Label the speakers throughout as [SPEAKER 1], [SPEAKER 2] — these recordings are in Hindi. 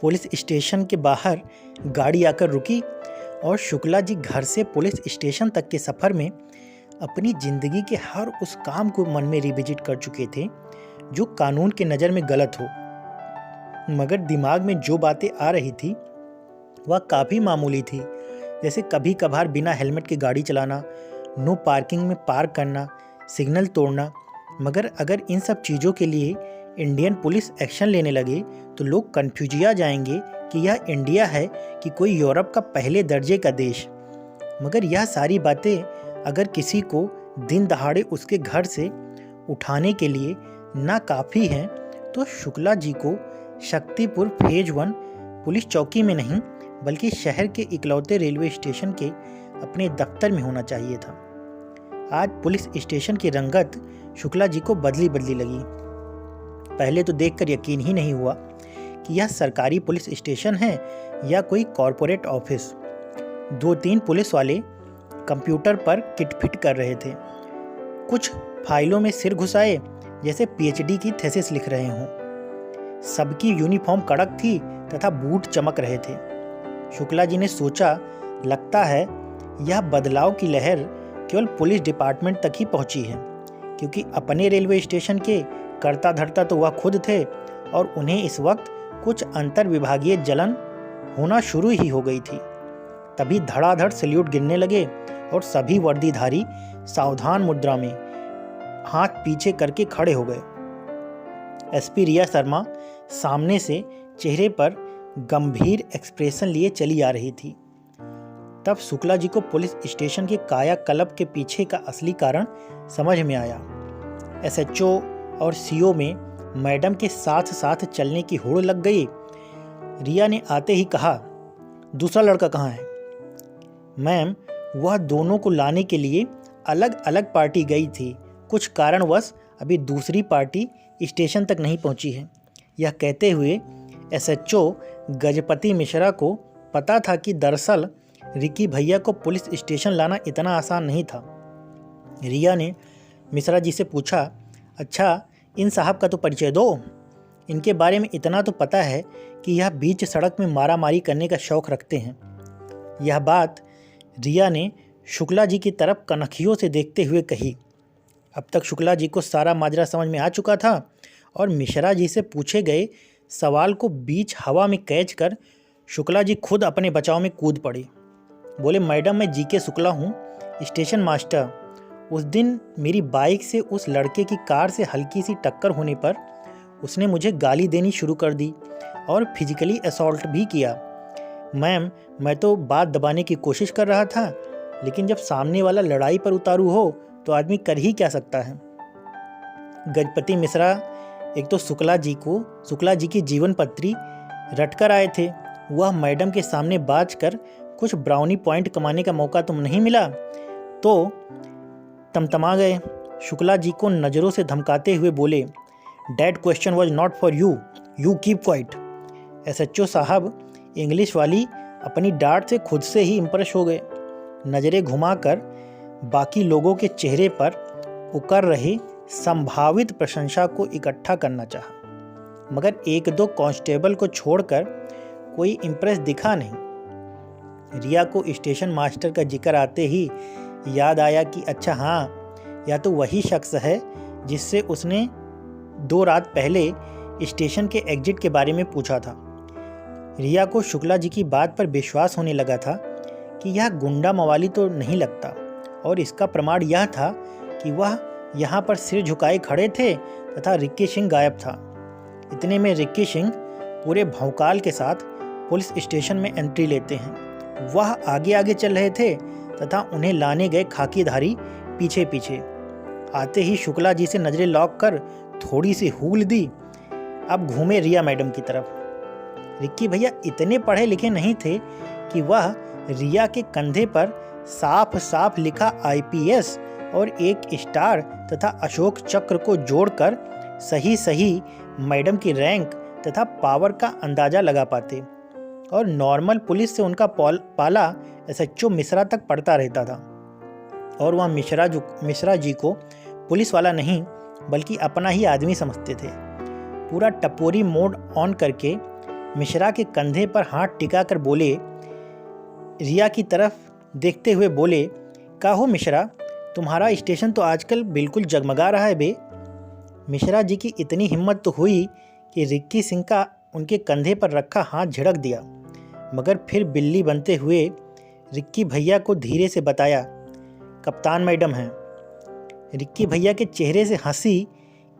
[SPEAKER 1] पुलिस स्टेशन के बाहर गाड़ी आकर रुकी और शुक्ला जी घर से पुलिस स्टेशन तक के सफ़र में अपनी ज़िंदगी के हर उस काम को मन में रिविजिट कर चुके थे जो कानून के नज़र में गलत हो, मगर दिमाग में जो बातें आ रही थी वह काफ़ी मामूली थी, जैसे कभी कभार बिना हेलमेट के गाड़ी चलाना, नो पार्किंग में पार्क करना, सिग्नल तोड़ना। मगर अगर इन सब चीज़ों के लिए इंडियन पुलिस एक्शन लेने लगे तो लोग कन्फ्यूजिया जाएंगे कि यह इंडिया है कि कोई यूरोप का पहले दर्जे का देश। मगर यह सारी बातें अगर किसी को दिन दहाड़े उसके घर से उठाने के लिए ना काफ़ी हैं तो शुक्ला जी को शक्तिपुर फेज 1 पुलिस चौकी में नहीं बल्कि शहर के इकलौते रेलवे स्टेशन के अपने दफ्तर में होना चाहिए था। आज पुलिस स्टेशन की रंगत शुक्ला जी को बदली बदली लगी। पहले तो देखकर यकीन ही नहीं हुआ कि यह सरकारी पुलिस स्टेशन है या कोई कॉरपोरेट ऑफिस। 2-3 पुलिस वाले कंप्यूटर पर किटफिट कर रहे थे, कुछ फाइलों में सिर घुसाए जैसे पीएचडी की थीसिस लिख रहे हों। सबकी यूनिफॉर्म कड़क थी तथा बूट चमक रहे थे। शुक्ला जी ने सोचा, लगता है यह बदलाव की लहर केवल पुलिस डिपार्टमेंट तक ही पहुंची है, क्योंकि अपने रेलवे स्टेशन के कर्ता धर्ता तो वह खुद थे और उन्हें इस वक्त कुछ अंतर विभागीय जलन होना शुरू ही हो गई थी। तभी धड़ाधड़ सैल्यूट गिरने लगे और सभी वर्दीधारी सावधान मुद्रा में हाथ पीछे करके खड़े हो गए। एसपी रिया शर्मा सामने से चेहरे पर गंभीर एक्सप्रेशन लिए चली आ रही थी। तब शुक्ला जी को पुलिस स्टेशन के कायाकल्प के पीछे का असली कारण समझ में आया। एसएचओ और सीओ में मैडम के साथ साथ चलने की होड़ लग गई। रिया ने आते ही कहा, दूसरा लड़का कहाँ है? मैम, वह दोनों को लाने के लिए अलग अलग पार्टी गई थी, कुछ कारणवश अभी दूसरी पार्टी स्टेशन तक नहीं पहुंची है। यह कहते हुए एसएचओ गजपति मिश्रा को पता था कि दरअसल रिकी भैया को पुलिस स्टेशन लाना इतना आसान नहीं था। रिया ने मिश्रा जी से पूछा, अच्छा इन साहब का तो परिचय दो। इनके बारे में इतना तो पता है कि यह बीच सड़क में मारामारी करने का शौक़ रखते हैं। यह बात रिया ने शुक्ला जी की तरफ कनखियों से देखते हुए कही। अब तक शुक्ला जी को सारा माजरा समझ में आ चुका था और मिश्रा जी से पूछे गए सवाल को बीच हवा में कैच कर शुक्ला जी खुद अपने बचाव में कूद पड़े। बोले, मैडम मैं जीके शुक्ला हूँ, स्टेशन मास्टर। उस दिन मेरी बाइक से उस लड़के की कार से हल्की सी टक्कर होने पर उसने मुझे गाली देनी शुरू कर दी और फिजिकली असॉल्ट भी किया। मैम, मैं तो बात दबाने की कोशिश कर रहा था, लेकिन जब सामने वाला लड़ाई पर उतारू हो तो आदमी कर ही क्या सकता है। गजपति मिश्रा एक तो शुक्ला जी की जीवन पत्री रटकर आए थे। वह मैडम के सामने बाज कर कुछ ब्राउनी पॉइंट कमाने का मौका तुम नहीं मिला तो तमतमा गए। शुक्ला जी को नज़रों से धमकाते हुए बोले, that question was not for you, you keep quiet. SHO साहब इंग्लिश वाली अपनी डांट से खुद से ही इम्प्रेस हो गए। नज़रें घुमाकर बाकी लोगों के चेहरे पर उकर रहे संभावित प्रशंसा को इकट्ठा करना चाहा, मगर 1-2 कांस्टेबल को छोड़कर कोई इम्प्रेस दिखा नहीं। रिया को स्टेशन मास्टर का जिक्र आते ही याद आया कि अच्छा हाँ, या तो वही शख्स है जिससे उसने 2 रात पहले स्टेशन के एग्जिट के बारे में पूछा था। रिया को शुक्ला जी की बात पर विश्वास होने लगा था कि यह गुंडा मवाली तो नहीं लगता, और इसका प्रमाण यह था कि वह यहाँ पर सिर झुकाए खड़े थे तथा रिक्की सिंह गायब था। इतने में रिक्की सिंह पूरे भौकाल के साथ पुलिस स्टेशन में एंट्री लेते हैं। वह आगे आगे चल रहे थे तथा उन्हें लाने गए खाकीधारी पीछे पीछे। आते ही शुक्ला जी से नज़रें लॉक कर थोड़ी सी हूल दी। अब घूमे रिया मैडम की तरफ। रिक्की भैया इतने पढ़े लिखे नहीं थे कि वह रिया के कंधे पर साफ साफ लिखा आईपीएस और एक स्टार तथा अशोक चक्र को जोड़कर सही सही मैडम की रैंक तथा पावर का अंदाज़ा लगा पाते, और नॉर्मल पुलिस से उनका पाला एसएचओ मिश्रा तक पड़ता रहता था। और वह मिश्रा जी को पुलिस वाला नहीं बल्कि अपना ही आदमी समझते थे। पूरा टपोरी मोड ऑन करके मिश्रा के कंधे पर हाथ टिकाकर बोले, रिया की तरफ देखते हुए बोले, का हो मिश्रा, तुम्हारा स्टेशन तो आजकल बिल्कुल जगमगा रहा है बे। मिश्रा जी की इतनी हिम्मत तो हुई कि रिक्की सिंह का उनके कंधे पर रखा हाथ झड़क दिया, मगर फिर बिल्ली बनते हुए रिक्की भैया को धीरे से बताया, कप्तान मैडम हैं। रिक्की भैया के चेहरे से हंसी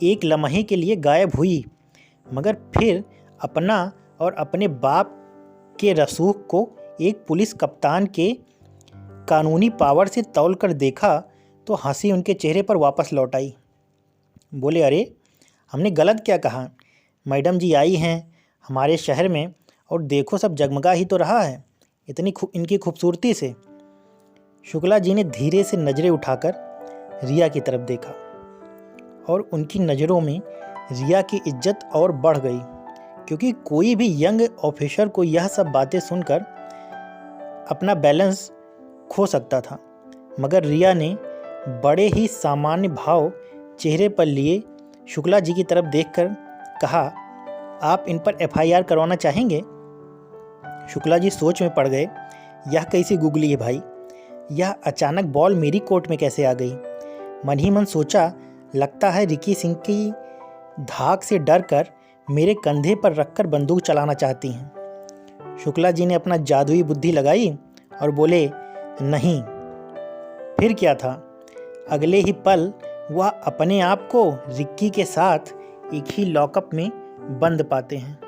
[SPEAKER 1] एक लम्हे के लिए गायब हुई, मगर फिर अपना और अपने बाप के रसूख को एक पुलिस कप्तान के कानूनी पावर से तौलकर देखा तो हंसी उनके चेहरे पर वापस लौट आई। बोले, अरे हमने गलत क्या कहा? मैडम जी आई हैं हमारे शहर में और देखो सब जगमगा ही तो रहा है इनकी खूबसूरती से। शुक्ला जी ने धीरे से नज़रें उठाकर रिया की तरफ देखा और उनकी नज़रों में रिया की इज्जत और बढ़ गई, क्योंकि कोई भी यंग ऑफिसर को यह सब बातें सुनकर अपना बैलेंस खो सकता था, मगर रिया ने बड़े ही सामान्य भाव चेहरे पर लिए शुक्ला जी की तरफ देखकर कहा, आप इन पर FIR करवाना चाहेंगे? शुक्ला जी सोच में पड़ गए, यह कैसी गुगली है भाई, यह अचानक बॉल मेरी कोर्ट में कैसे आ गई। मन ही मन सोचा, लगता है रिक्की सिंह की धाक से डरकर मेरे कंधे पर रखकर बंदूक चलाना चाहती हैं। शुक्ला जी ने अपना जादुई बुद्धि लगाई और बोले, नहीं। फिर क्या था, अगले ही पल वह अपने आप को रिक्की के साथ एक ही लॉकअप में बंद पाते हैं।